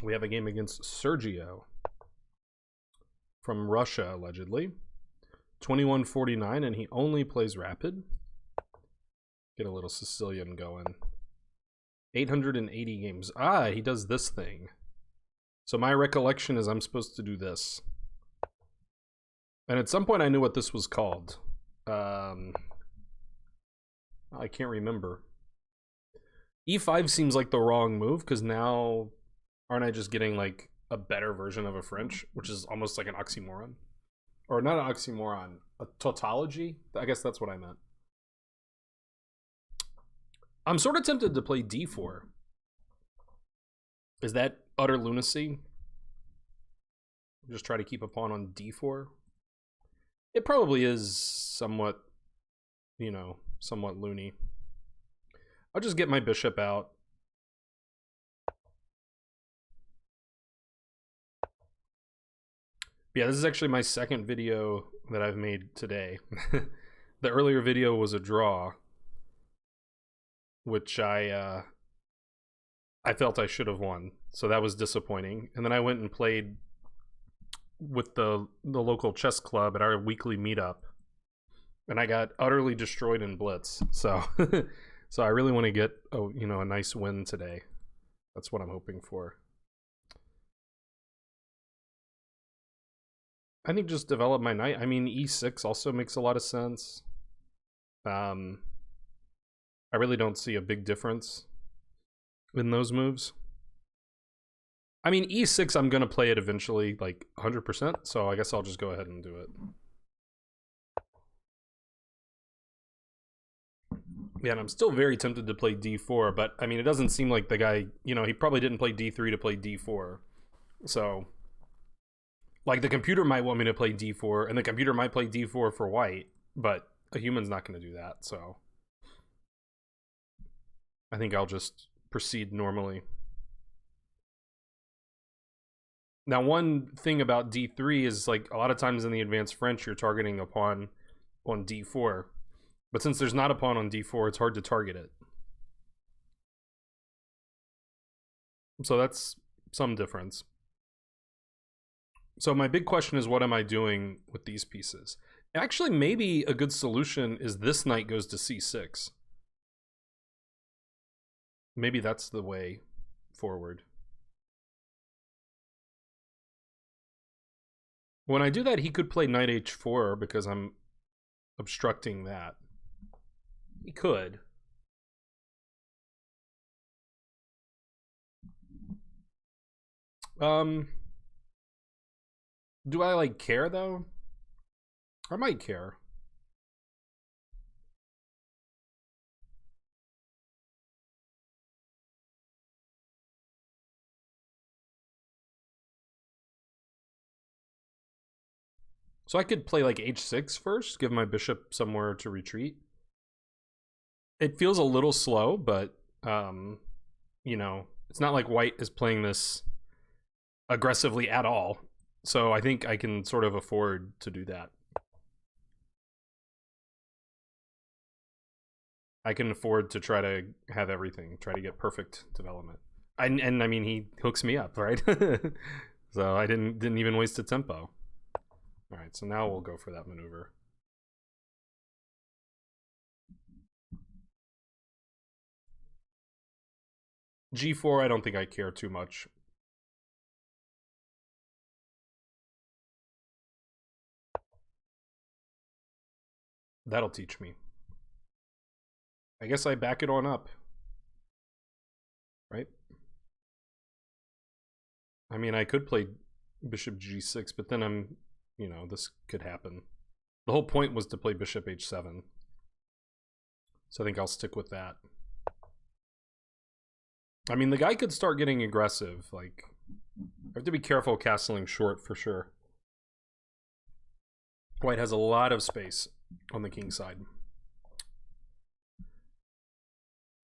We have a game against Sergio from Russia, allegedly. 2149, and he only plays rapid. Get a little Sicilian going. 880 games. Ah, he does this thing. So my recollection is I'm supposed to do this. And at some point I knew what this was called. I can't remember. E5 seems like the wrong move, because now aren't I just getting like a better version of a French, which is almost like an oxymoron? Or not an oxymoron, a tautology? I guess that's what I meant. I'm sort of tempted to play d4. Is that utter lunacy? Just try to keep a pawn on d4? It probably is somewhat, you know, somewhat loony. I'll just get my bishop out. Yeah, this is actually my second video that I've made today. The earlier video was a draw, which I felt I should have won, so that was disappointing. And then I went and played with the local chess club at our weekly meetup, and I got utterly destroyed in blitz. So so I really want to get a nice win today. That's what I'm hoping for. I think just develop my knight. I mean, e6 also makes a lot of sense. I really don't see a big difference in those moves. I mean, e6, I'm going to play it eventually, like 100%, so I guess I'll just go ahead and do it. Yeah, and I'm still very tempted to play d4, but I mean, it doesn't seem like the guy, he probably didn't play d3 to play d4. So, like, the computer might want me to play d4, and the computer might play d4 for white, but a human's not going to do that, so I think I'll just proceed normally. Now, one thing about d3 is, like, a lot of times in the advanced French, you're targeting a pawn on d4. But since there's not a pawn on d4, it's hard to target it. So that's some difference. So my big question is, what am I doing with these pieces? Actually, maybe a good solution is this knight goes to c6. Maybe that's the way forward. When I do that, he could play knight h4 because I'm obstructing that. He could. Do I, like, care, though? I might care. So I could play, like, h6 first, give my bishop somewhere to retreat. It feels a little slow, but, it's not like white is playing this aggressively at all. So I think I can sort of afford to do that. I can afford to try to have everything, try to get perfect development. And I mean, he hooks me up, right? So I didn't even waste a tempo. All right, so now we'll go for that maneuver. G4, I don't think I care too much. That'll teach me. I guess I back it on up. Right? I mean, I could play bishop g6, but then this could happen. The whole point was to play bishop h7. So I think I'll stick with that. I mean, the guy could start getting aggressive. Like, I have to be careful castling short for sure. White has a lot of space on the king side.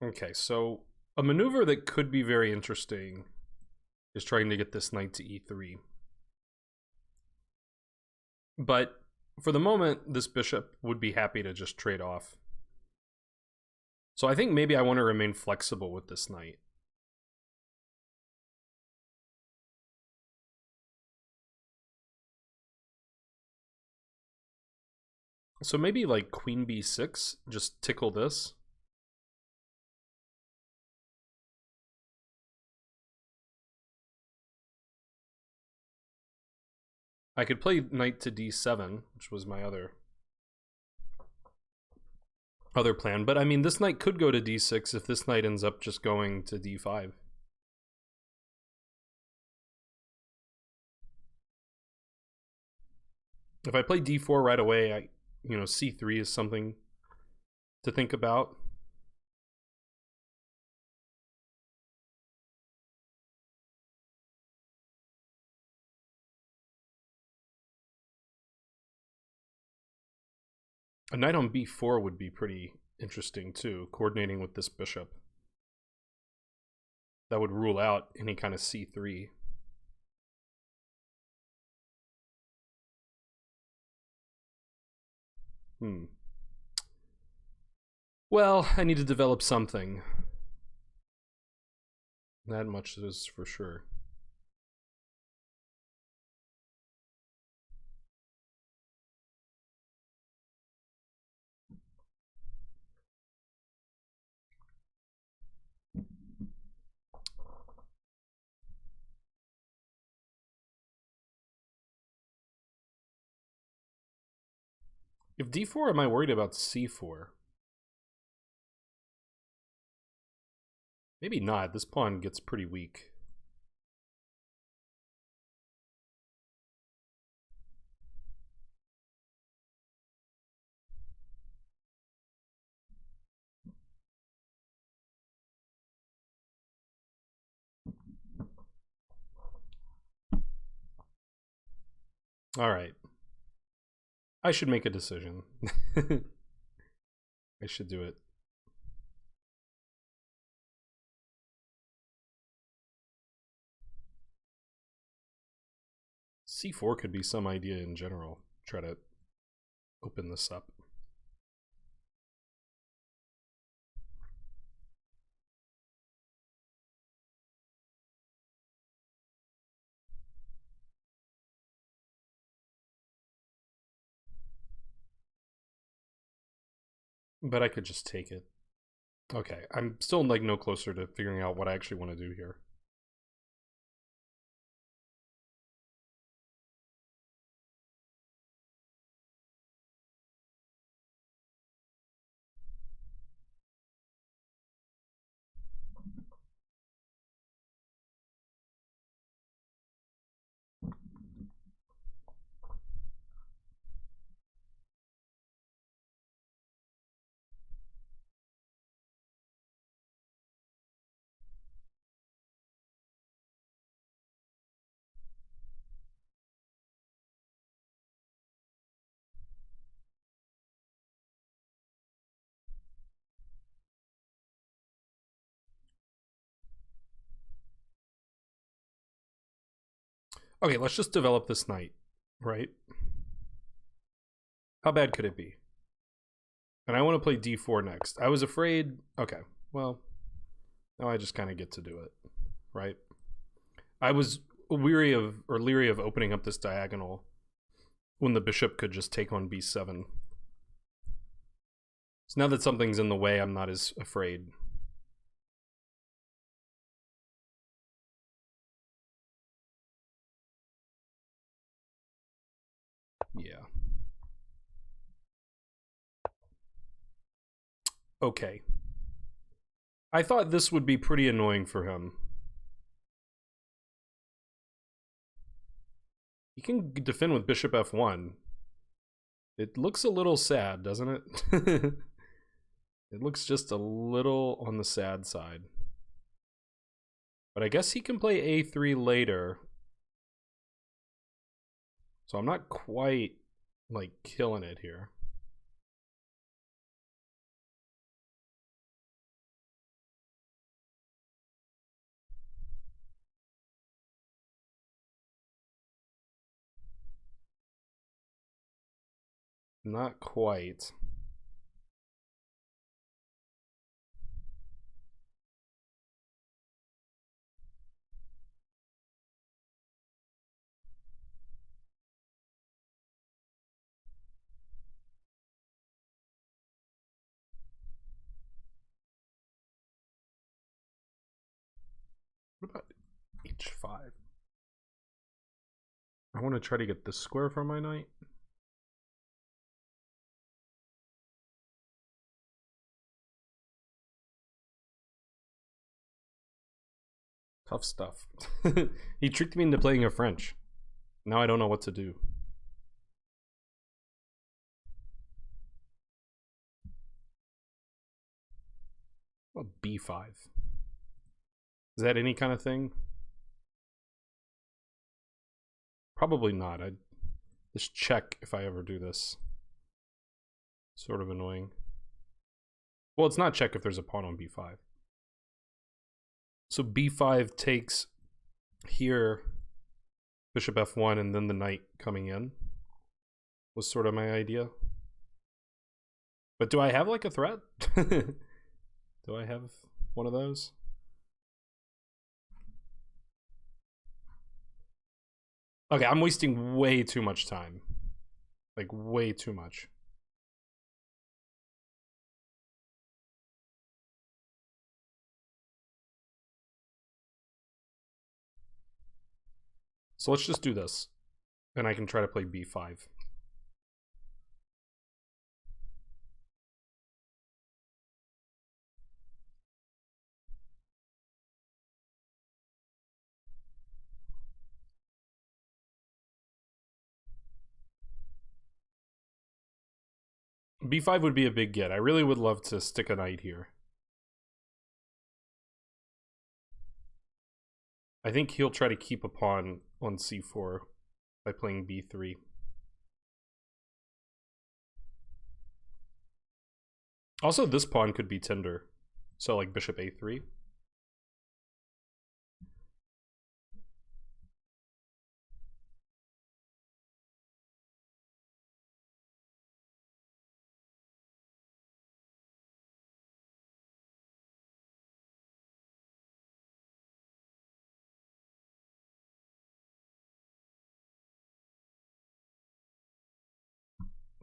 Okay, so a maneuver that could be very interesting is trying to get this knight to e3. But for the moment, this bishop would be happy to just trade off. So I think maybe I want to remain flexible with this knight. So maybe like queen b6, just tickle this. I could play knight to d7, which was my other plan. But I mean, this knight could go to d6 if this knight ends up just going to d5. If I play d4 right away, c3 is something to think about. A knight on b4 would be pretty interesting too, coordinating with this bishop. That would rule out any kind of c3. Well, I need to develop something. That much is for sure. If d4, am I worried about c4? Maybe not. This pawn gets pretty weak. All right. I should make a decision. I should do it. c4 could be some idea in general. Try to open this up. But I could just take it. Okay, I'm still like no closer to figuring out what I actually want to do here. Okay, let's just develop this knight, right? How bad could it be? And I want to play d4 next. I was afraid... Okay, well, now I just kind of get to do it, right? I was leery of opening up this diagonal when the bishop could just take on b7. So now that something's in the way, I'm not as afraid. Yeah. Okay. I thought this would be pretty annoying for him. He can defend with bishop f1. It looks a little sad, doesn't it? It looks just a little on the sad side. But I guess he can play a3 later. So I'm not quite, like, killing it here. Not quite. want to try to get this square from my knight. Tough stuff. He tricked me into playing a French. Now I don't know what to do. Oh, b5. Is that any kind of thing? Probably not. I'd just check if I ever do this. Sort of annoying. Well, it's not check if there's a pawn on b5. So b5 takes here, bishop f1, and then the knight coming in was sort of my idea. But do I have like a threat? Do I have one of those? Okay, I'm wasting way too much time. Like, way too much. So let's just do this. And I can try to play b5. b5 would be a big get. I really would love to stick a knight here. I think he'll try to keep a pawn on c4 by playing b3. Also, this pawn could be tender. So like bishop a3.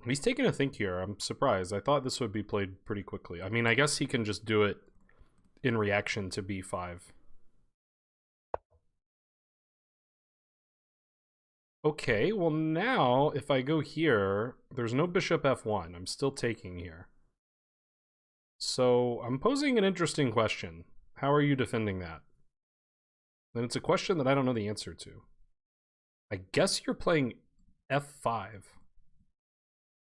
He's taking a think here. I'm surprised. I thought this would be played pretty quickly. I mean, I guess he can just do it in reaction to b5. Okay, well now, if I go here, there's no bishop f1. I'm still taking here. So I'm posing an interesting question. How are you defending that? And it's a question that I don't know the answer to. I guess you're playing f5.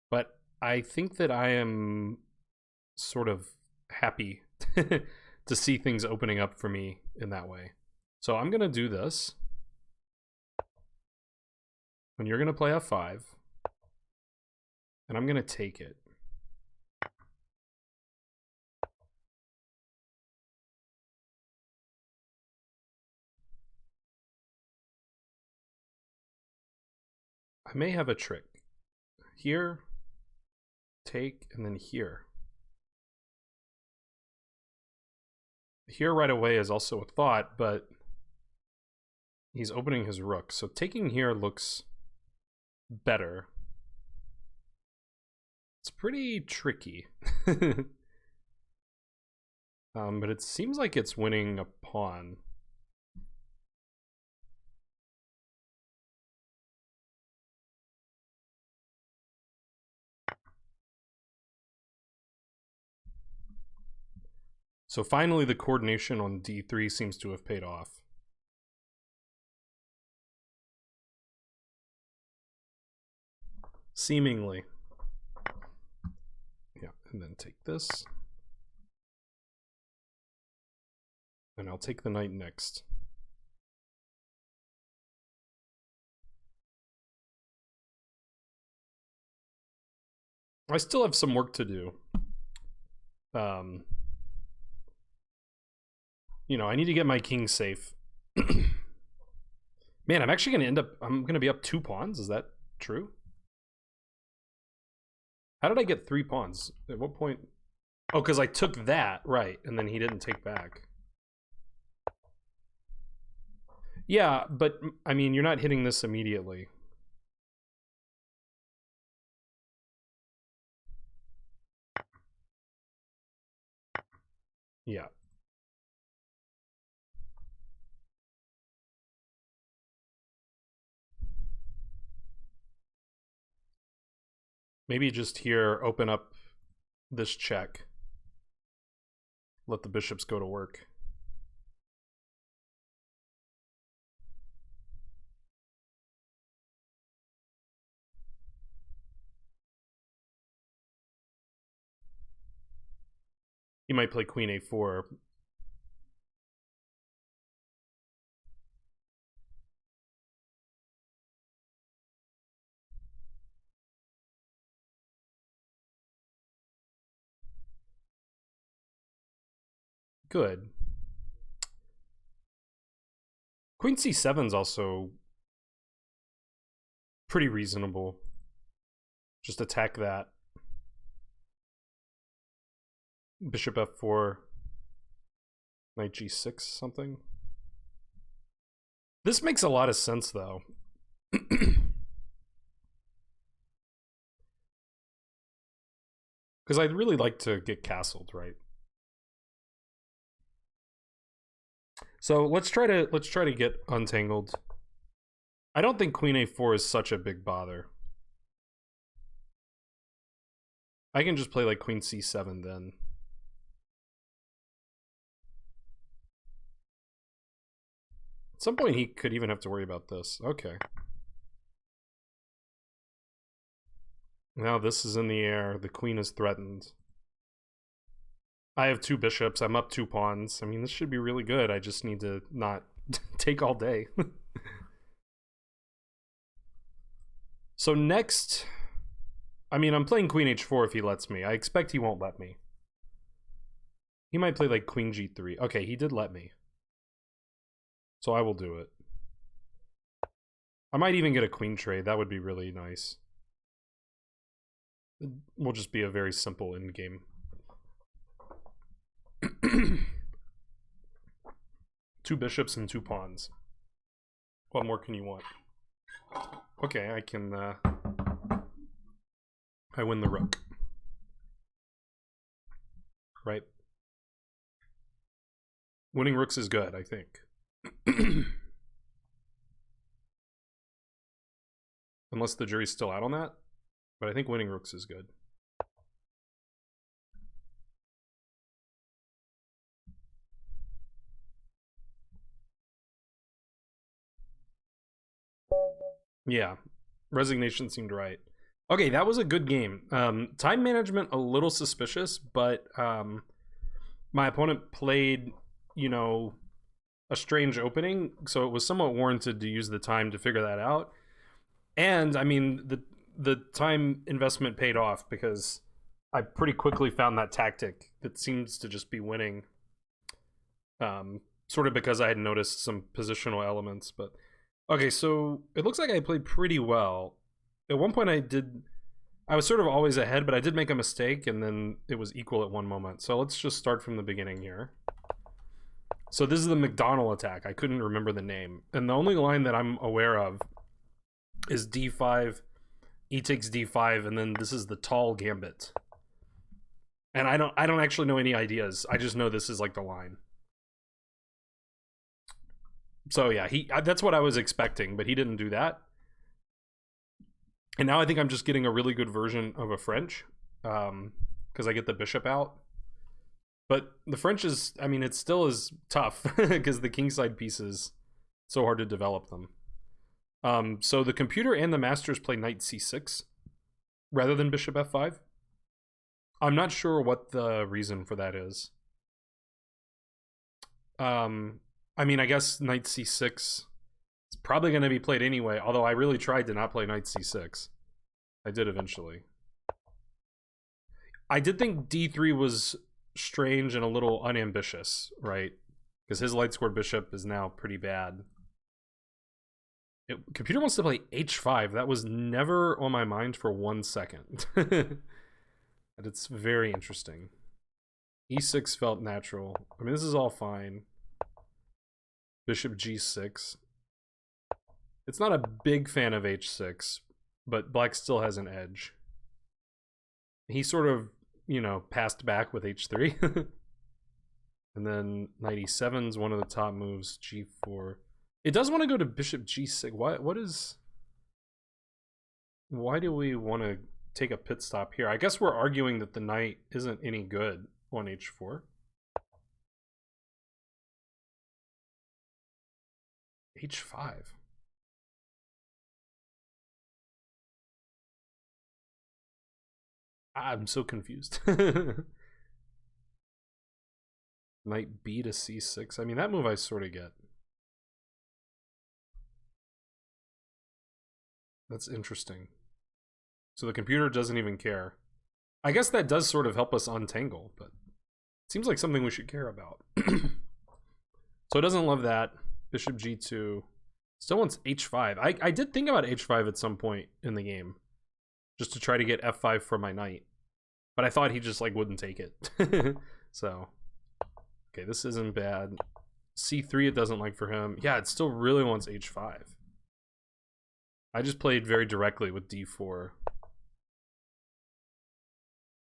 But I think that I am sort of happy to see things opening up for me in that way. So I'm going to do this. And you're going to play f5. And I'm going to take it. I may have a trick. Here, take, and then here. Here right away is also a thought, but he's opening his rook. So taking here looks better. It's pretty tricky. But it seems like it's winning a pawn. So finally the coordination on d3 seems to have paid off. Seemingly. Yeah, and then take this. And I'll take the knight next. I still have some work to do. You know, I need to get my king safe. Man, I'm actually I'm gonna be up 2 pawns. Is that true? How did I get 3 pawns? At what point? Oh, because I took that, right, and then he didn't take back. Yeah, but I mean, you're not hitting this immediately. Yeah. Maybe just here, open up this check. Let the bishops go to work. He might play queen a4. Good. Queen c7 is also pretty reasonable. Just attack that. Bishop f4. Knight g6 something. This makes a lot of sense though. Because I'd really like to get castled, right? So let's try to get untangled. I don't think queen a4 is such a big bother. I can just play like queen c7 then. At some point he could even have to worry about this. Okay. Now this is in the air. The queen is threatened. I have 2 bishops. I'm up 2 pawns. I mean, this should be really good. I just need to not take all day. So next, I mean, I'm playing queen h4 if he lets me. I expect he won't let me. He might play like queen g3. Okay, he did let me. So I will do it. I might even get a queen trade. That would be really nice. It will just be a very simple endgame. 2 bishops and 2 pawns. What more can you want? Okay, I can I win the rook. Right? Winning rooks is good, I think. Unless the jury's still out on that. But I think winning rooks is good. Yeah, resignation seemed right. Okay, that was a good game. Time management a little suspicious, but my opponent played, you know, a strange opening, so it was somewhat warranted to use the time to figure that out. And I mean, the time investment paid off because I pretty quickly found that tactic that seems to just be winning. Sort of because I had noticed some positional elements, but okay, so it looks like I played pretty well. At one point I was sort of always ahead, but I did make a mistake and then it was equal at one moment. So let's just start from the beginning here. So this is the McDonnell attack. I couldn't remember the name. And the only line that I'm aware of is d5, e takes d5, and then this is the tall gambit. And I don't actually know any ideas. I just know this is like the line. So yeah, that's what I was expecting, but he didn't do that. And now I think I'm just getting a really good version of a French, because I get the bishop out. But the French is, I mean, it still is tough because the kingside pieces, so hard to develop them. So the computer and the masters play knight c6 rather than bishop f5. I'm not sure what the reason for that is. I mean, I guess knight c6 is probably going to be played anyway, although I really tried to not play knight c6. I did eventually. I did think d3 was strange and a little unambitious, right? Because his light squared bishop is now pretty bad. Computer wants to play h5. That was never on my mind for 1 second. But it's very interesting. e6 felt natural. I mean, this is all fine. Bishop g6. It's not a big fan of h6, but black still has an edge. He sort of, you know, passed back with h3. And then knight e7 is one of the top moves. g4. It does want to go to bishop g6. Why do we want to take a pit stop here. I guess we're arguing that the knight isn't any good on h4. h5. I'm so confused. Knight b to c6. I mean, that move I sort of get. That's interesting. So the computer doesn't even care. I guess that does sort of help us untangle, but it seems like something we should care about. So it doesn't love that. Bishop g2. Still wants h5. I did think about h5 at some point in the game, just to try to get f5 for my knight. But I thought he just like wouldn't take it. So, okay, this isn't bad. c3 it doesn't like for him. Yeah, it still really wants h5. I just played very directly with d4.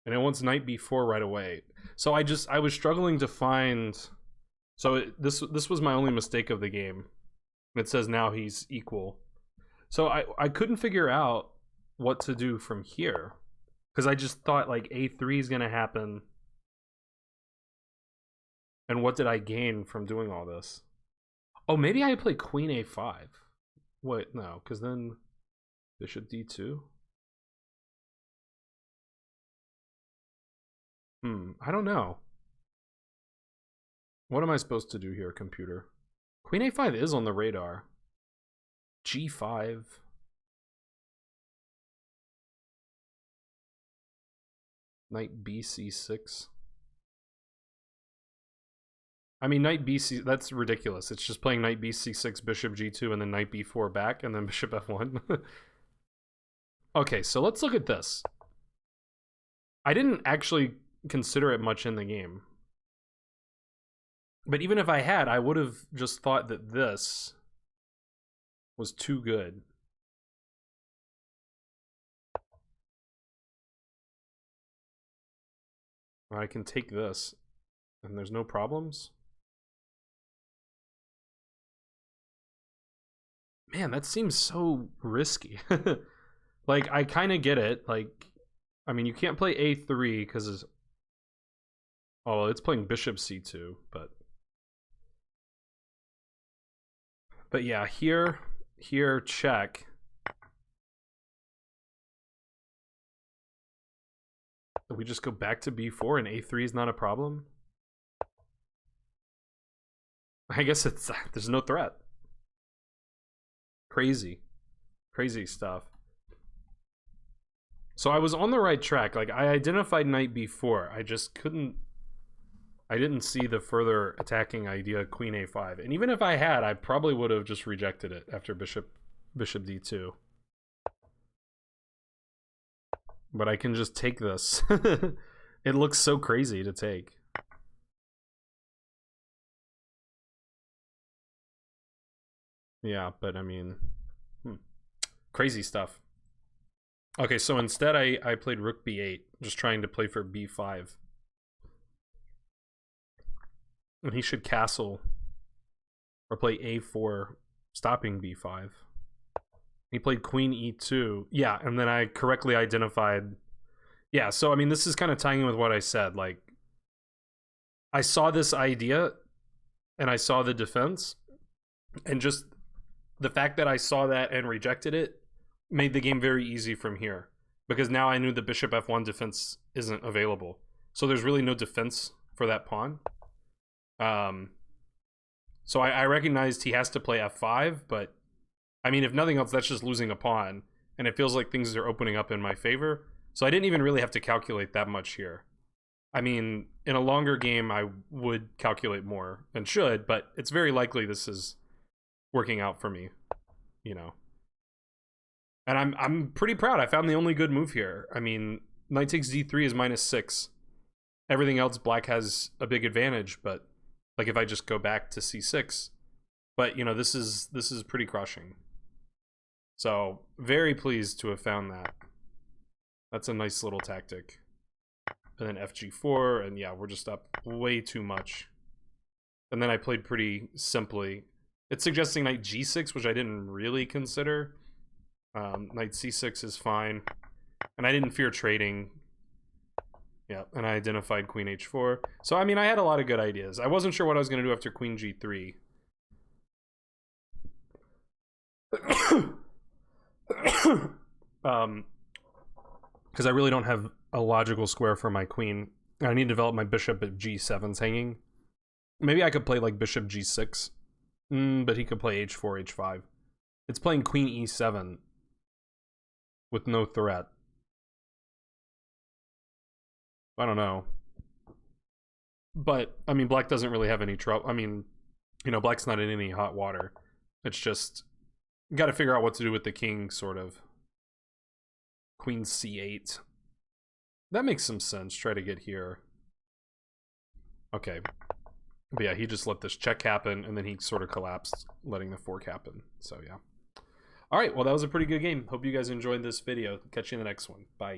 And it wants knight b4 right away. So I was struggling to find... So this was my only mistake of the game. It says now he's equal. So I couldn't figure out what to do from here. Because I just thought like a3 is going to happen. And what did I gain from doing all this? Oh, maybe I play queen a5. Wait, no, because then bishop d2. I don't know. What am I supposed to do here, computer? Queen a5 is on the radar. g5. Knight bc6. I mean, knight bc, that's ridiculous. It's just playing knight bc6, bishop g2, and then knight b4 back, and then bishop f1. Okay, so let's look at this. I didn't actually consider it much in the game. But even if I had, I would have just thought that this was too good. I can take this, and there's no problems. Man, that seems so risky. Like, I kind of get it. Like, I mean, you can't play a3 because... Oh, it's playing bishop c2, but... But yeah, here, check. We just go back to b4 and a3 is not a problem? I guess it's there's no threat. Crazy stuff. So I was on the right track. Like, I identified knight b4. I just couldn't... I didn't see the further attacking idea, queen a5. And even if I had, I probably would have just rejected it after bishop d2. But I can just take this. It looks so crazy to take. Yeah, but I mean... Crazy stuff. Okay, so instead I played rook b8, just trying to play for b5. And he should castle or play a4, stopping b5. He played queen e2. Yeah, and then I correctly identified... Yeah, so I mean, this is kind of tying in with what I said. Like, I saw this idea, and I saw the defense, and just the fact that I saw that and rejected it made the game very easy from here. Because now I knew the bishop f1 defense isn't available. So there's really no defense for that pawn. So I recognized he has to play f5, but I mean, if nothing else, that's just losing a pawn, and it feels like things are opening up in my favor. So I didn't even really have to calculate that much here. I mean, in a longer game, I would calculate more and should, but it's very likely this is working out for me, you know. And I'm pretty proud. I found the only good move here. I mean, knight takes d3 is -6. Everything else, black has a big advantage, but like if I just go back to c6, but you know, this is pretty crushing. So very pleased to have found that. That's a nice little tactic. And then fg4, and yeah, we're just up way too much. And then I played pretty simply. It's suggesting knight g6, which I didn't really consider. Knight c6 is fine. And I didn't fear trading. Yeah, and I identified queen h4. So, I mean, I had a lot of good ideas. I wasn't sure what I was going to do after queen g3. Because I really don't have a logical square for my queen. I need to develop my bishop if g7's hanging. Maybe I could play like bishop g6. But he could play h4, h5. It's playing queen e7 with no threat. I don't know. But, I mean, black doesn't really have any trouble. I mean, you know, black's not in any hot water. It's just, you gotta figure out what to do with the king, sort of. Queen c8. That makes some sense. Try to get here. Okay. But yeah, he just let this check happen, and then he sort of collapsed, letting the fork happen. So, yeah. Alright, well, that was a pretty good game. Hope you guys enjoyed this video. Catch you in the next one. Bye.